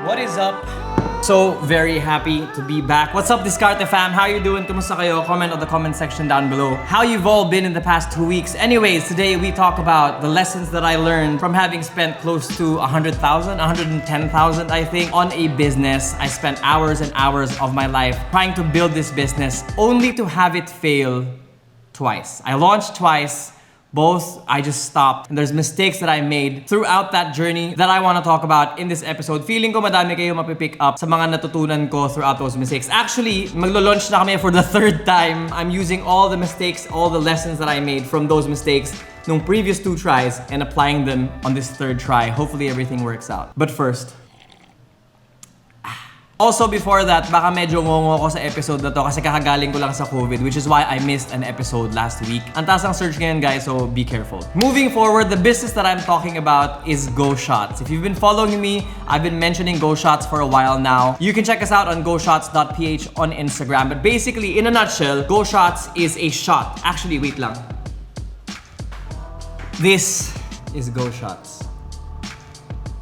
What is up? So very happy to be back. What's up, Diskarte Fam? How you doing? Kumusta kayo? Comment on the comment section down below. How you've all been in the past 2 weeks. Anyways, today we talk about the lessons that I learned from having spent close to 100,000, 110,000 I think, on a business. I spent hours and hours of my life trying to build this business only to have it fail twice. I launched twice. Both, I just stopped. And there's mistakes that I made throughout that journey that I want to talk about in this episode. Feeling ko madami kayo mapipick up sa mga natutunan ko throughout those mistakes. Actually, maglo-launch na kami for the 3rd time. I'm using all the mistakes, all the lessons that I made from those mistakes nung previous 2 tries and applying them on this 3rd try. Hopefully everything works out. But first, also, before that, baka medyo ngongo ako sa episode na to kasi kakagaling ko lang sa COVID, which is why I missed an episode last week. Ang taas ang search ngayon, guys, so be careful. Moving forward, the business that I'm talking about is Go Shots. If you've been following me, I've been mentioning Go Shots for a while now. You can check us out on goshots.ph on Instagram. But basically, in a nutshell, Go Shots is a shot. Actually, wait lang. This is Go Shots.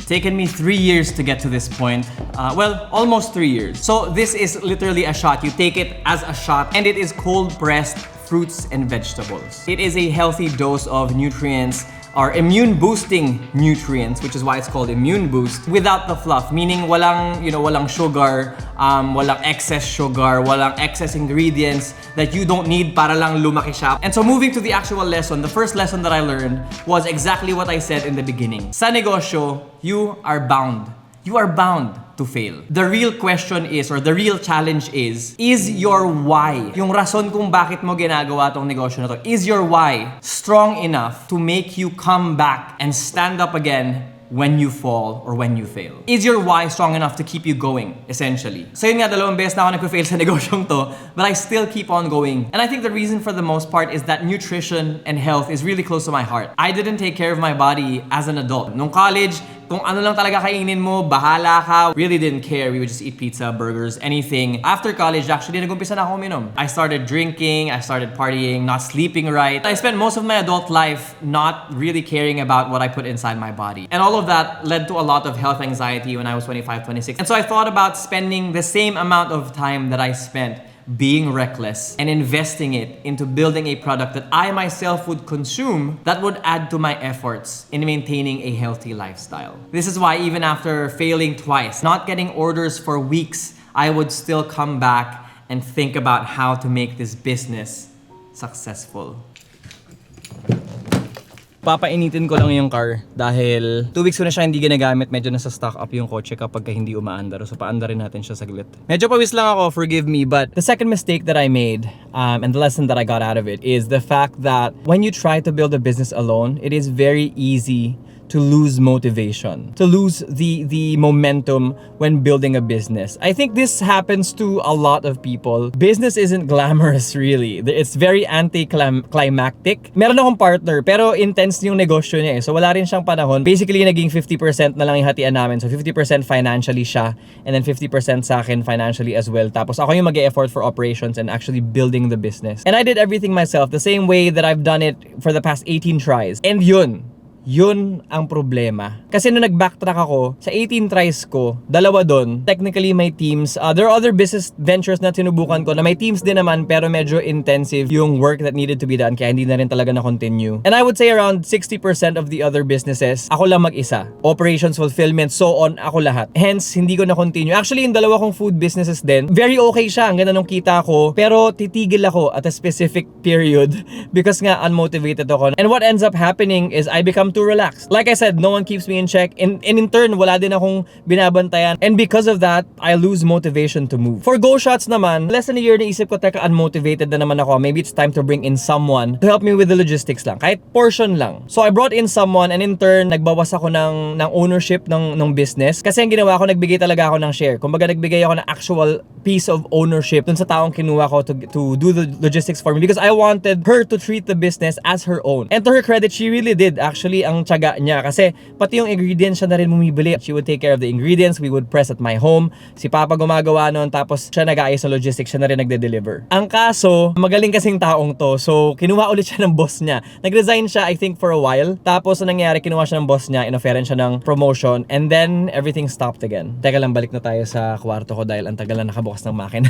Taken me 3 years to get to this point. Well, almost 3 years. So this is literally a shot. You take it as a shot and it is cold-pressed fruits and vegetables. It is a healthy dose of nutrients or immune-boosting nutrients, which is why it's called Immune Boost, without the fluff. Meaning walang, walang sugar, walang excess sugar, walang excess ingredients that you don't need para lang lumaki siya. And so moving to the actual lesson, the first lesson that I learned was exactly what I said in the beginning. Sa negosyo, you are bound. You are bound to fail. The real question is, or the real challenge is your why? Yung rason kung bakit mo ginagawa tong negosyo na to, is your why strong enough to make you come back and stand up again when you fall or when you fail? Is your why strong enough to keep you going, essentially? So yun nga, 2 beses na ako nagpa-fail sa negosyong to, but I still keep on going. And I think the reason for the most part is that nutrition and health is really close to my heart. I didn't take care of my body as an adult. Nung college, kung ano lang talaga kainin mo, bahala ka. Really didn't care. We would just eat pizza, burgers, anything. After college, actually, nag-umpisa na ako uminom. I started drinking, I started partying, not sleeping right. I spent most of my adult life not really caring about what I put inside my body. And all of that led to a lot of health anxiety when I was 25, 26. And so I thought about spending the same amount of time that I spent being reckless and investing it into building a product that I myself would consume that would add to my efforts in maintaining a healthy lifestyle. This is why even after failing twice, not getting orders for weeks, I would still come back and think about how to make this business successful. Papainitin ko lang yung car dahil 2 weeks ko na siya hindi ginagamit. Medyo nasa stock up yung kotse kapag hindi umaandar. So paandarin natin siya saglit. Medyo pawis lang ako, forgive me. But the second mistake that I made and the lesson that I got out of it is the fact that when you try to build a business alone, it is very easy to lose motivation, to lose the momentum when building a business. I think this happens to a lot of people. Business isn't glamorous really. It's very anti-climactic. Meron akong partner pero intense yung negosyo niya eh. So wala rin siyang panahon. Basically naging 50% na lang yung hatian namin. So 50% financially siya and then 50% sa akin financially as well. Tapos ako yung mag-e-effort for operations and actually building the business. And I did everything myself the same way that I've done it for the past 18 tries. And yun ang problema. Kasi nung nag-backtrack ako, sa 18 tries ko, 2 doon, technically may teams. There are other business ventures na tinubukan ko na may teams din naman pero medyo intensive yung work that needed to be done kaya hindi na rin talaga na-continue. And I would say around 60% of the other businesses, ako lang mag-isa. Operations, fulfillment, so on, ako lahat. Hence, hindi ko na-continue. Actually, yung 2 kong food businesses din, very okay siya. Ang ganda nung kita ko. Pero titigil ako at a specific period because nga unmotivated ako. And what ends up happening is I become too relaxed. Like I said, no one keeps me in check. And in turn, wala din akong binabantayan. And because of that, I lose motivation to move. For Go Shots naman, less than a year naisip ko, teka, unmotivated na naman ako. Maybe it's time to bring in someone to help me with the logistics lang. Kahit portion lang. So I brought in someone and in turn, nagbawas ako ng ownership ng business. Kasi ang ginawa ko, nagbigay talaga ako ng share. Kumbaga, nagbigay ako ng actual piece of ownership dun sa taong kinuha ko to do the logistics for me because I wanted her to treat the business as her own. And to her credit, she really did. Actually, ang tiyaga niya kasi pati yung ingredients siya na rin bumibili. She would take care of the ingredients, we would press at my home. Si Papa gumagawa nun, tapos siya nag-aayos ng logistics, siya na rin nagde-deliver. Ang kaso, magaling kasing taong to, so kinuha ulit siya ng boss niya. Nag-resign siya, I think, for a while. Tapos ang nangyari, kinuha siya ng boss niya, in-offeran siya ng promotion, and then everything stopped again. Teka lang, balik na tayo sa kwarto ko dahil ang tagal na nakabukas ng makina.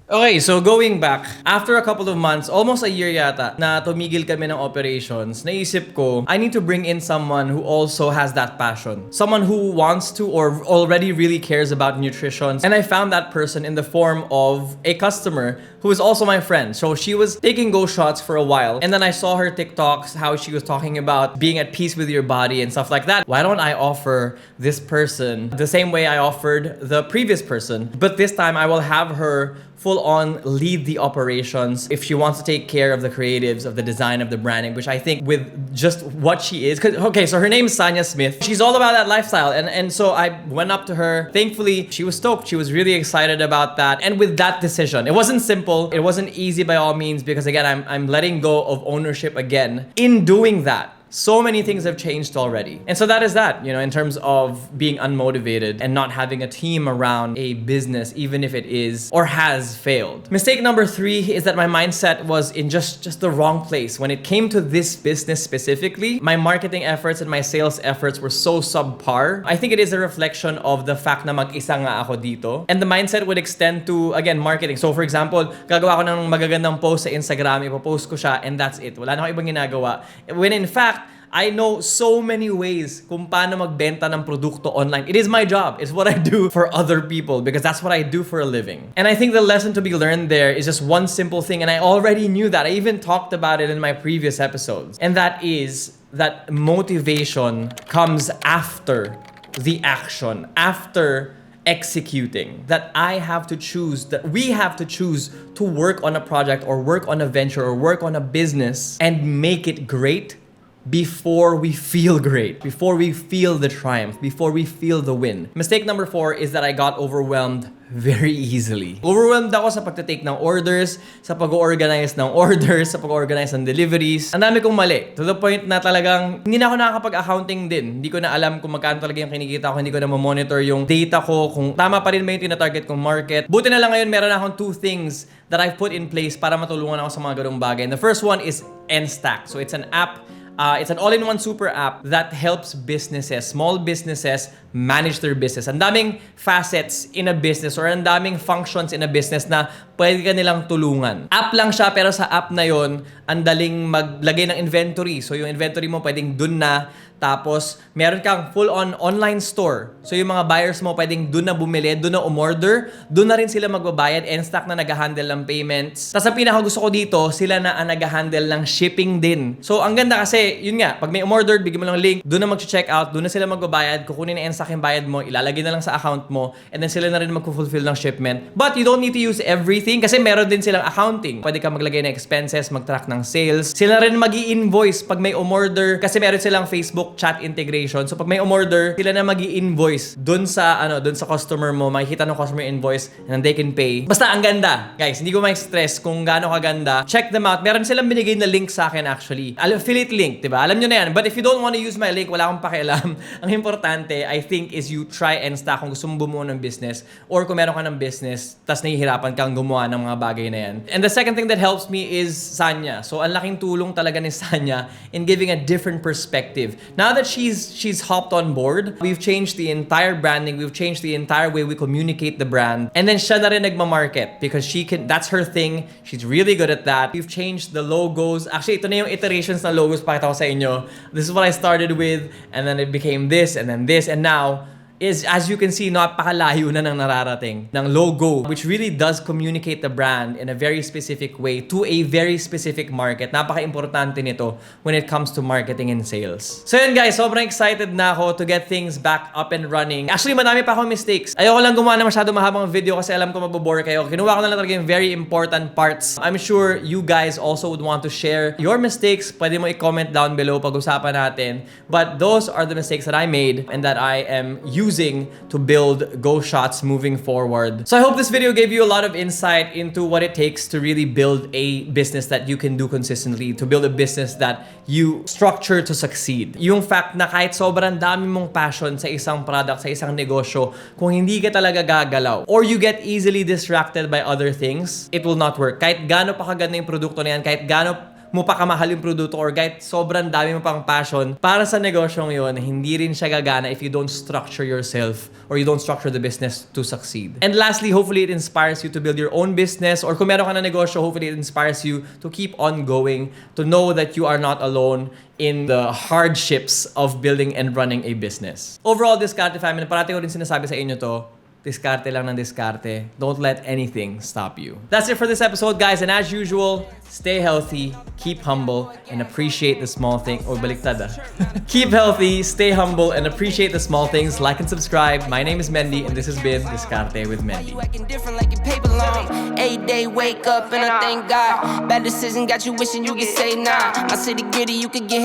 Okay, so going back, after a couple of months, almost a year yata, na tumigil kami ng operations, naisip ko, I need to bring in someone who also has that passion. Someone who wants to or already really cares about nutrition. And I found that person in the form of a customer who is also my friend. So she was taking Go shots for a while, and then I saw her TikToks, how she was talking about being at peace with your body and stuff like that. Why don't I offer this person the same way I offered the previous person? But this time I will have her full on lead the operations if she wants to take care of the creatives, of the design, of the branding, which I think with just what she is. Okay, so her name is Sanya Smith. She's all about that lifestyle. And so I went up to her. Thankfully, she was stoked. She was really excited about that. And with that decision, it wasn't simple. It wasn't easy by all means because again, I'm letting go of ownership again. In doing that, so many things have changed already. And so that is that, you know, in terms of being unmotivated and not having a team around a business, even if it is or has failed. Mistake number 3 is that my mindset was in just the wrong place. When it came to this business specifically, my marketing efforts and my sales efforts were so subpar. I think it is a reflection of the fact na mag-isa nga ako dito. And the mindset would extend to, again, marketing. So for example, gagawa ko ng magagandang post sa Instagram, ipopost ko siya, and that's it. Wala na akong ibang ginagawa. When in fact, I know so many ways kung paano magbenta ng produkto online. It is my job. It's what I do for other people because that's what I do for a living. And I think the lesson to be learned there is just one simple thing, and I already knew that. I even talked about it in my previous episodes. And that is that motivation comes after the action, after executing. That I have to choose, that we have to choose to work on a project or work on a venture or work on a business and make it great before we feel great, before we feel the triumph, before we feel the win. Mistake number 4 is that I got overwhelmed very easily. Overwhelmed ako sa pagtitake ng orders, sa pag-organize ng orders, sa pag-organize ng deliveries. Ang dami kong mali. To the point na talagang hindi na ako nakakapag-accounting din. Hindi ko na alam kung magkano talaga yung kinikita ko. Hindi ko na monitor yung data ko, kung tama pa rin ba yung tinatarget kong market. Buti na lang ngayon meron akong 2 things that I've put in place para matulungan ako sa mga ganung bagay. And the first one is enstack. So it's an app. It's an all-in-one super app that helps businesses, small businesses, manage their business. Ang daming facets in a business or ang daming functions in a business na pwede ka nilang tulungan. App lang siya, pero sa app na yon, ang daling maglagay ng inventory. So yung inventory mo pwedeng dun na. Tapos, meron kang full-on online store. So, yung mga buyers mo, pwedeng doon na bumili, doon na umorder, doon na rin sila magbabayad, enstack na nag-handle ng payments. Tapos, ang pinaka gusto ko dito, sila na ang nag-handle ng shipping din. So, ang ganda kasi, yun nga, pag may umorder, bigyan mo lang link, doon na mag-check out, doon na sila magbabayad, kukunin na enstack yung bayad mo, ilalagay na lang sa account mo, and then sila na rin mag-fulfill ng shipment. But, you don't need to use everything kasi meron din silang accounting. Pwede ka maglagay ng expenses, mag-track ng sales. Sila rin mag-i-invoice pag may umorder kasi meron silang Facebook chat integration. So pag may umorder, sila na magi-invoice dun sa customer mo, makikita ng customer invoice and they can pay. Basta ang ganda. Guys, hindi ko ma-stress kung gaano kaganda. Check them out. Meron silang binigay na link sa akin actually. Affiliate link, 'di ba? Alam niyo na 'yan. But if you don't want to use my link, wala akong pakialam. Ang importante, I think, is you try enstack kung gusto mong bumuo ng business or kung meron ka ng business tas nahihirapan kang gumawa ng mga bagay na 'yan. And the second thing that helps me is Sanya. So ang laking tulong talaga ni Sanya in giving a different perspective. Now that she's hopped on board. We've changed the entire branding. We've changed the entire way we communicate the brand. And then siya na rin nagma-market because that's her thing. She's really good at that. We've changed the logos. Actually, ito na yung iterations ng logos. Pakita ko sa inyo. This is what I started with, and then it became this, and then this, and now is, as you can see, napakalayo na ng nararating ng logo, which really does communicate the brand in a very specific way to a very specific market. Napaka-importante nito when it comes to marketing and sales. So yun guys, sobrang excited na ako to get things back up and running. Actually, madami pa akong mistakes. Ayoko lang gumawa na masyado mahabang video kasi alam ko mabobore kayo. Kinuha ko na lang talaga yung very important parts. I'm sure you guys also would want to share your mistakes. Pwede mo i-comment down below, pag-usapan natin. But those are the mistakes that I made and that I am using choosing to build Go Shots moving forward. So I hope this video gave you a lot of insight into what it takes to really build a business that you can do consistently, to build a business that you structure to succeed. Yung fact na kahit sobrang dami mong passion sa isang product, sa isang negosyo, kung hindi ka talaga gagalaw, or you get easily distracted by other things, it will not work. Kahit gaano pa kaganda yung produkto na yan, kahit gaano mo pa kamahal yung produkto, or kahit sobrang dami mo pang passion para sa negosyong yon, hindi rin siya gagana if you don't structure yourself or you don't structure the business to succeed. And lastly, hopefully it inspires you to build your own business, or kung meron ka na negosyo, hopefully it inspires you to keep on going, to know that you are not alone in the hardships of building and running a business. Overall, Diskarte Fam, parati ko rin sinasabi sa inyo to, diskarte lang ng diskarte. Don't let anything stop you. That's it for this episode, guys. And as usual, stay healthy, keep humble, and appreciate the small things. Oh, baliktad ah. Keep healthy, stay humble, and appreciate the small things. Like and subscribe. My name is Mendy, and this has been Diskarte with Mendy. Every day wake up and I thank God. Bad decision got you wishing you could say nah. My city gritty, you could get